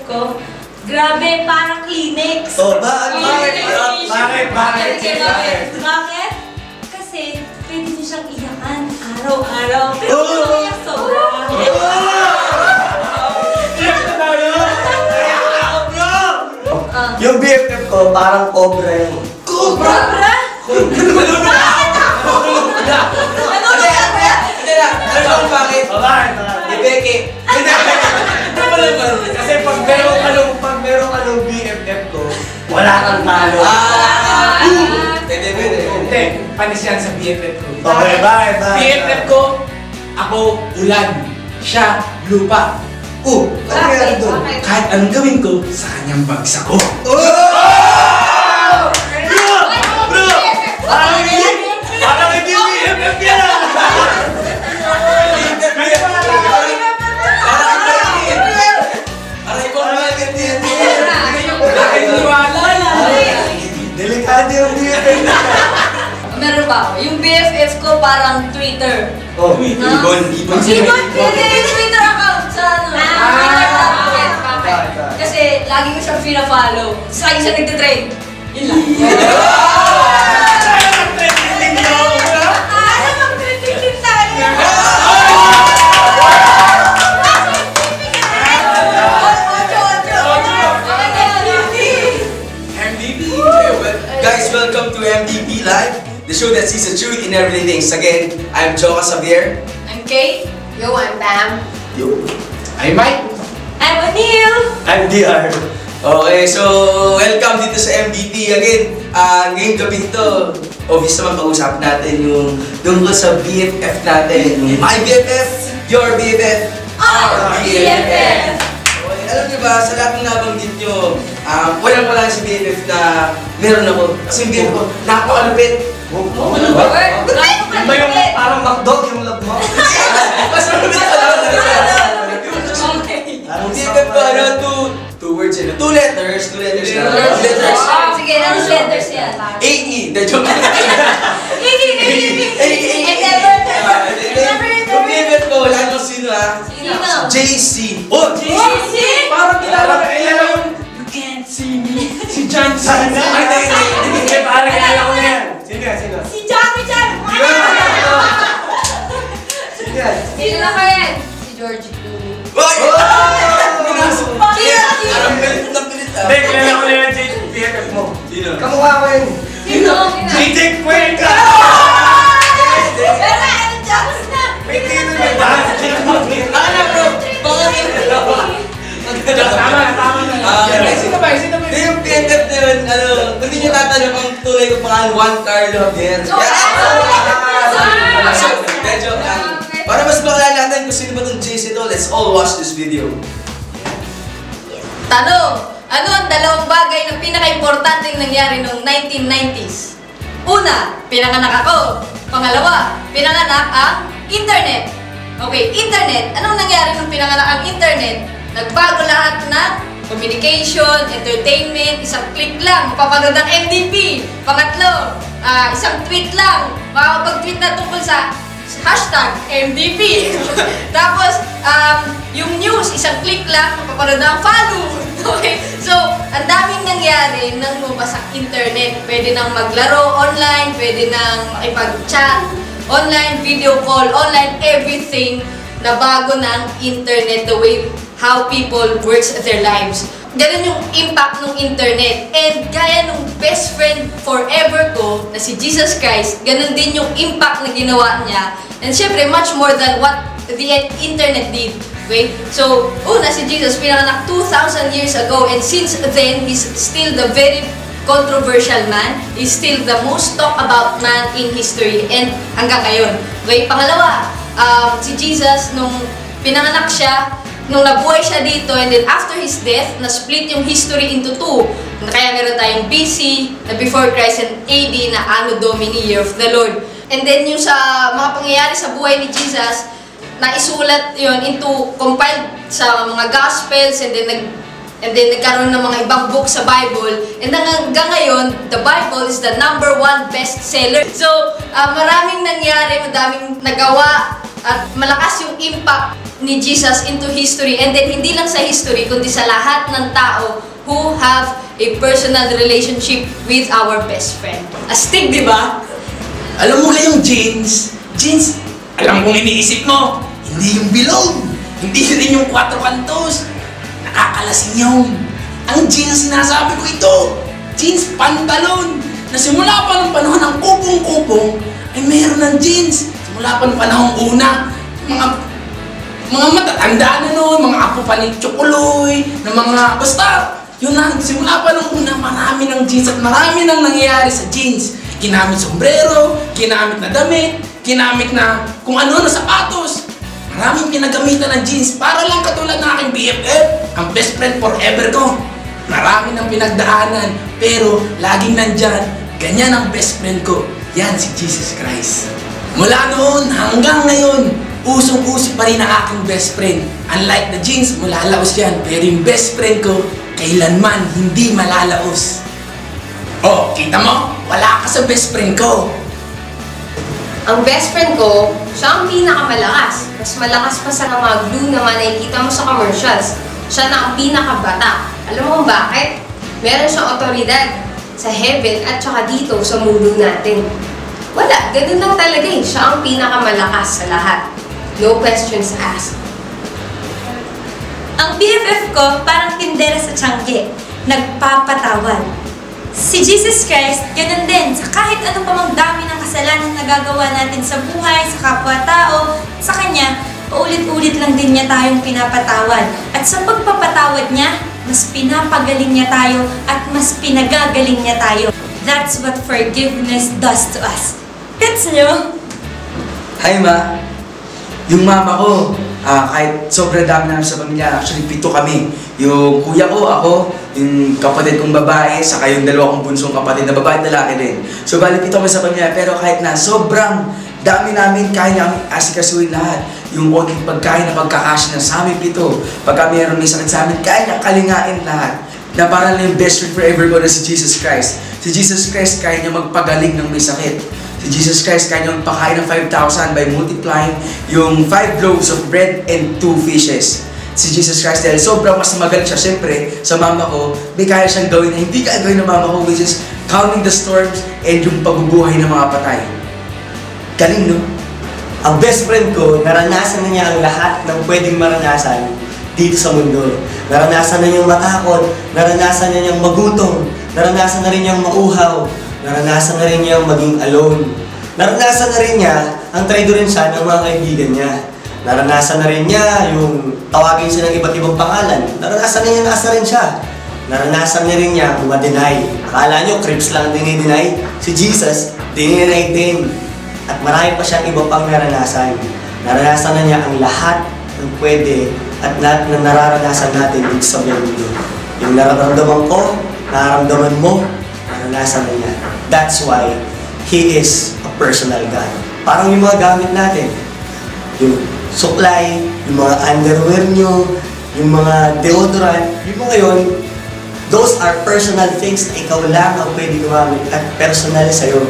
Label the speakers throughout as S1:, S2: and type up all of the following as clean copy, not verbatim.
S1: ko? Grabe, parang Kleenex.
S2: Oh, bakit?
S1: Bakit? Kasi pwede niyo siyang iyakan araw-araw. Pero iyak sobra.
S2: Yung BFF ko, parang cobra yun.
S1: Cobra?
S3: Ano bakit? Ni Becky.
S2: Kasi pag meron ka ng BFF ko, wala kang talo.
S3: Hindi, panis yan sa BFF ko.
S2: Okay, bye.
S3: BFF ko, ako ulan, siya lupa.
S2: Ano yan doon?
S3: Kahit anong gawin ko, sa kanyang bagsak ko.
S2: Parang hindi BFF yan ah! Delikado yung BFF na.
S1: Meron ba ako? Yung BFF ko parang Twitter.
S3: Ibon.
S1: Yung Twitter account sa ano? Kasi lagi ko siyang pina-follow. Sa lagi siya nagtitrade. Yun lang. Mag-trending din tayo!
S3: MDP. Guys, welcome to MDP Live, the show that sees the truth in everything. Again, I'm Joka Xavier.
S1: I'm Kay.
S4: Yo, I'm Bam.
S3: I'm Mike.
S1: I'm O'Neil.
S2: I'm DR.
S3: Okay, so welcome dito sa MDP. Again, ngayong gabi ito, obvious naman pag-usapan natin yung tungkol sa BFF natin. My BFF, your BFF, our BFF. Okay, alam niyo ba, sa lahat ng nabanggit nyo, walang-wala si BFF na meron ako. Kasi yung BFF ko, napakalupit.
S2: Ano ba? Yung ba yung parang McDog yung love mo?
S3: Mas malupit ka lang. Yung BFF ko, two words yun. Two letters na. Letters.
S1: Sige, anong letters yan?
S3: AE. The joke. Yung BFF ko, wala nang sino ha?
S1: Sino?
S3: JC. Oh!
S1: JC?
S3: Parang kilala
S2: yung
S3: You can't see me. Si Johnson.
S2: Hindi, parang kilala ko na yan. Sino?
S1: Si Jackie Chan! Sino na ba yan? Si Georgie Clooney.
S3: Hoy!
S1: Sino?
S3: Parang pilit na pilit ah.
S2: Hindi, kilala ko na yan, BFF mo.
S3: Sino?
S2: Kamukha ko yun.
S1: Sino?
S2: JJ Cuenca!
S1: Pero anong Jackie na?
S2: May tino na ba?
S3: Baka na bro! Baka
S2: Tama na.
S3: Sino ba? Hindi yung BFF na yun, kung hindi nyo tatanong ang tunay ko pangalan, Juan Carlo Javier. Medyo, para mas makilala natin kung sino ba itong JC to, let's all watch this video.
S1: Tanong, ano ang dalawang bagay na pinaka-importanteng nangyari noong 1990s? Una, pinanganak ako. Pangalawa, pinanganak ang internet. Okay, internet. Anong nangyari nung pinanganak ang internet? Nagbago lahat ng communication, entertainment, isang click lang, mapapanood ng MDP. Pangatlo, isang tweet lang, makakapag-tweet na tungkol sa hashtag MDP. Tapos, yung news, isang click lang, mapapanood ng follow. Okay? So, ang daming nangyari nang lumabas ang internet. Pwede nang maglaro online, pwede nang makipag-chat online, video call, online, everything na bago ng internet, the way how people works their lives. Ganun yung impact ng internet. And gaya nung best friend forever ko, na si Jesus Christ, ganun din yung impact na ginawa niya. And syempre, much more than what the internet did. Okay? So, una si Jesus, pinanganak 2,000 years ago, and since then, he's still the very controversial man. He's still the most talked about man in history, and hanggang ngayon. Okay? Pangalawa, si Jesus, nung pinanganak siya, nung nabuhay siya dito, and then after his death, na-split yung history into two. Kaya meron tayong BC, na before Christ, and AD, na Anno Domini, Year of the Lord. And then yung sa mga pangyayari sa buhay ni Jesus, naisulat yon into, compiled sa mga Gospels, and then nagkaroon ng mga ibang book sa Bible. And hanggang ngayon, the Bible is the #1 bestseller. So, maraming nangyari, madaming nagawa, at malakas yung impact ni Jesus into history, and then hindi lang sa history, kundi sa lahat ng tao who have a personal relationship with our best friend. Astig, di ba?
S3: Alam mo kayong jeans, alam kong iniisip mo, hindi yung bilog, hindi rin yung 4 kantos. Nakakalasing yun. Ang jeans sinasabi ko ito, jeans pantalon, na simula pa ng panahon ng kupong-kupong, ay meron ng jeans. Simula pa ng panahon una, mga matatanda na noon, mga apo pa ni Chokuloy, na mga, basta, yun na, simula pa ng una, marami ng jeans at marami nang nangyayari sa jeans. Ginamit sombrero, ginamit na damit, ginamit na kung ano na sapatos. Maraming pinagamitan ng jeans para lang katulad ng aking BFF, ang best friend forever ko. Marami nang pinagdaanan, pero laging nandyan, ganyan ang best friend ko. Yan si Jesus Christ. Mula noon hanggang ngayon, usong-uso pa rin ang aking best friend. Unlike the jeans, malalaos yan, pero yung best friend ko, kailanman hindi malalaos. Oh, kita mo? Wala ka sa best friend ko.
S4: Ang best friend ko, siya ang pinakamalakas. Mas malakas pa sa mga glue na nakikita mo sa commercials. Siya na ang pinakabata. Alam mo kung bakit? Meron siyang otoridad sa heaven at saka dito sa mundo natin. Wala, ganun lang talaga eh. Siya ang pinakamalakas sa lahat. No questions asked.
S5: Ang BFF ko parang tindera sa tiyangge, nagpapatawad. Si Jesus Christ, ganun din. Sa kahit anong pamagdami ng kasalanan na nagagawa natin sa buhay, sa kapwa-tao, sa Kanya, paulit-ulit lang din niya tayong pinapatawad. At sa pagpapatawad niya, mas pinapagaling niya tayo at mas pinagagaling niya tayo. That's what forgiveness does to us. Gets nyo?
S3: Hi ma, yung mama ko, kahit sobrang dami namin sa pamilya, actually 7 kami. Yung kuya ko, ako, yung kapatid kong babae, saka yung 2 kong bunsong kapatid na babae at lalaki din. So bali 7 kami sa pamilya, pero kahit na sobrang dami namin, kaya namin asikasuhin lahat. Yung konting pagkain na pagkakasya na sa amin 7. Pagka mayroon may sakit sa amin, kaya niya kalingain lahat. Na parang lang yung best friend forever ko na si Jesus Christ. Si Jesus Christ kaya niya magpagaling ng may sakit. Si Jesus Christ kaya niya magpakain ng 5,000 by multiplying yung 5 loaves of bread and 2 fishes. Si Jesus Christ, dahil sobrang mas magaling siya, syempre, sa mama ko, may kaya siyang gawin na hindi kaya gawin ng mama ko, which is calming the storms and yung pagbubuhay ng mga patay. Galing, no?
S2: Ang best friend ko, naranasan na niya ang lahat ng pwedeng maranasan dito sa mundo. Naranasan na niyang matakot, naranasan na niyang magutom, naranasan na rin niyang mauhaw, naranasan na rin niyang maging alone. Naranasan na rin niya ang traidorin siya ng mga kaibigan niya. Naranasan na rin niya yung tawagin siya ng iba't ibang pangalan. Naranasan na niya nasa rin siya. Naranasan na rin niya ma-deny. Akala niyo, Crips lang dinideny. Si Jesus, dinideny din. At marami pa siyang iba pang naranasan. Naranasan na niya ang lahat ng pwede at lahat ng nararanasan natin dito sa mundo. Yung nararamdaman ko, nararamdaman mo, naranasan na niya. That's why He is a personal God. Parang yung mga gamit natin, yung suklay, yung mga underwear nyo, yung mga deodorant, yung mga yun, those are personal things na ikaw lang ang pwede gumamit at personal sa'yo.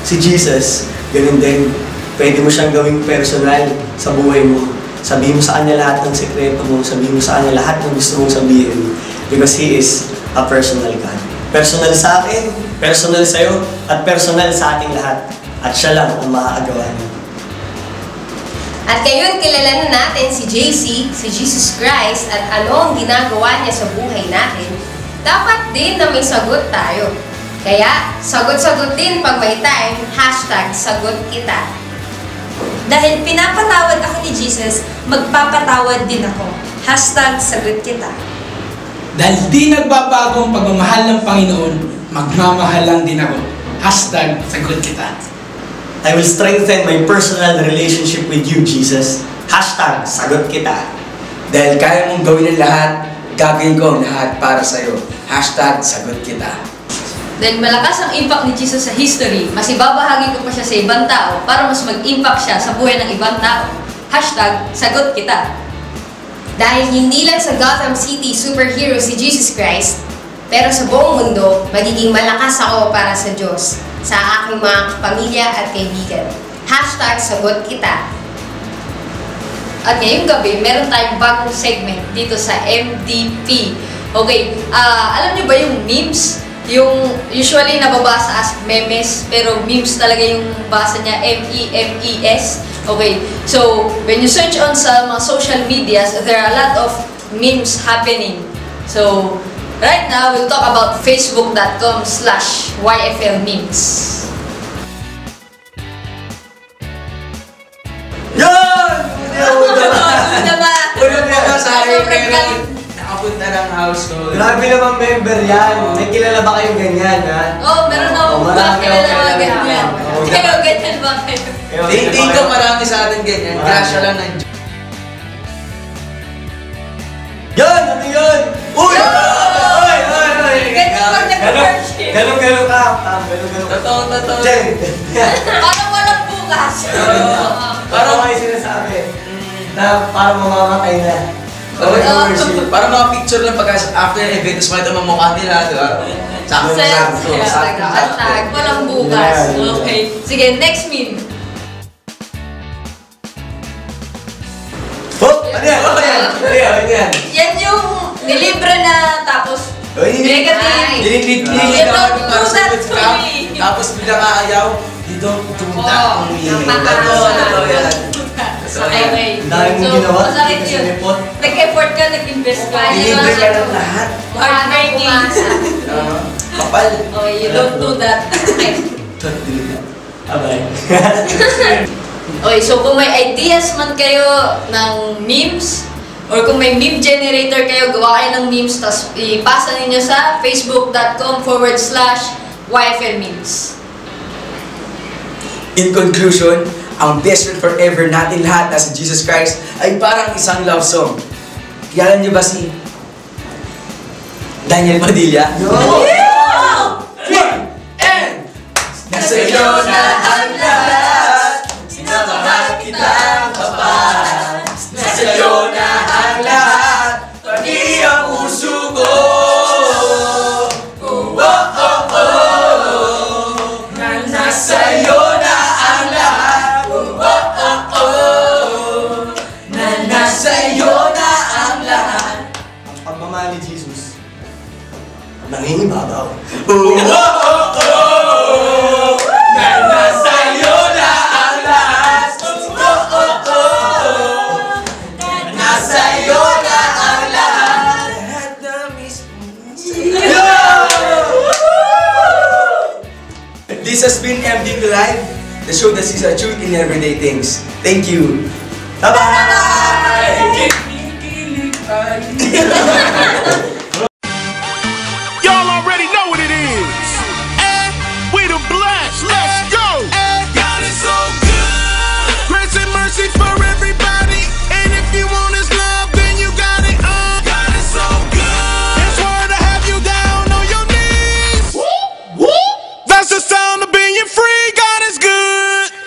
S2: Si Jesus, ganun din. Pwede mo siyang gawing personal sa buhay mo. Sabihin mo sa kanya lahat ng sekreto mo, sabihin mo sa kanya lahat ng gusto mong sabihin. Because He is a personal God. Personal sa akin, personal sa'yo, at personal sa ating lahat. At siya lang ang maaagawa niya.
S4: At ngayon, kilala na natin si JC, si Jesus Christ, at ano ang ginagawa niya sa buhay natin, dapat din na may sagot tayo. Kaya, sagot-sagot din pag may time, #sagot kita.
S5: Dahil pinapatawad ako ni Jesus, magpapatawad din ako. #sagot kita.
S6: Dahil di nagbabago ang pagmamahal ng Panginoon, magmamahal lang din ako. #sagot kita.
S2: I will strengthen my personal relationship with you, Jesus. #sagot kita.
S3: Dahil kaya mong gawin ang lahat, gagawin ko ang lahat para sa'yo. #sagot kita.
S1: Dahil malakas ang impact ni Jesus sa history, mas ibabahagi ko pa siya sa ibang tao para mas mag-impact siya sa buhay ng ibang tao. #sagot kita.
S4: Dahil hindi lang sa Gotham City superhero si Jesus Christ, pero sa buong mundo, magiging malakas ako para sa Diyos, sa aking mga pamilya at kaibigan. #sagot kita.
S1: At ngayong gabi, meron tayong bagong segment dito sa MDP. Okay, alam niyo ba yung memes? Yung usually nababasa as memes, pero memes talaga yung basa niya, M-E-M-E-S. Okay, so when you search on sa mga social medias, there are a lot of memes happening. So, right now, we'll talk about facebook.com/YFL memes.
S3: Yan!
S1: Una ba?
S3: Una ba sa akin,
S1: Sobrang
S3: pero
S1: galing.
S3: nakapunta ng household.
S2: Grabe naman member yan. May kilala ba kayong ganyan, ha?
S1: Oh, meron na akong
S2: marami
S1: bakilala
S2: ako
S1: mga
S2: kilala.
S1: ganyan.
S2: Oo,
S1: Kayo, ganyan ba kayo?
S3: Tingin ko marami sa atin ganyan.
S2: Marami.
S3: Crush lang ng
S2: Yan! Ano yun? Uy! Uy! Uy! Uy!
S1: Ganyan pag nag-worship.
S2: Ganun ka. Ganun.
S3: Totoo.
S2: Jen!
S1: Parang walang bukas.
S2: Parang may sinasabi na parang mamamatay na.
S3: Para mga picture lang pagka after an event, tapos makita mo mukha nila, di ba? Sakto.
S1: Hashtag, walang bukas. Okay. Sige, next meme.
S2: Oh! Ano yan? Ano yan?
S1: Yan yung nilibre na tapos negative.
S3: Dinilit
S1: You don't do that to me.
S3: Tapos biglang aayaw, you don't do that to me.
S4: napakasa.
S3: Totoo yan.
S1: Okay.
S2: Ang dami mong ginawa.
S1: Masakit
S2: Kasi
S1: yun.
S2: report.
S1: Nag-effort ka, nag-invest ka.
S3: Dinibre ka ng lahat.
S1: Heartbreaking.
S3: Kapal.
S1: Okay, you don't do that.
S2: Abay.
S1: Okay, so kung may ideas man kayo ng memes, or kung may meme generator kayo, gawa kayo ng memes, tapos ipasa ninyo sa facebook.com/YFL memes.
S3: In conclusion, ang best friend forever natin lahat na si Jesus Christ ay parang isang love song. Kilala niyo ba si Daniel Padilla? And nasa iyo na ang lahat, sinamahan kitang kapat. Nasa iyo na ang lahat, pati ang puso ko. Nasa iyo na ang lahat, nasa iyo na ang lahat.
S2: Ang pagmamahal ni Jesus, nangingibabaw.
S3: Nasa iyo na ang lahat, nasa iyo na ang lahat. Lahat na mismo. This has been MDP Live, the show that sees the truth in everyday things. Thank you. Bye-bye!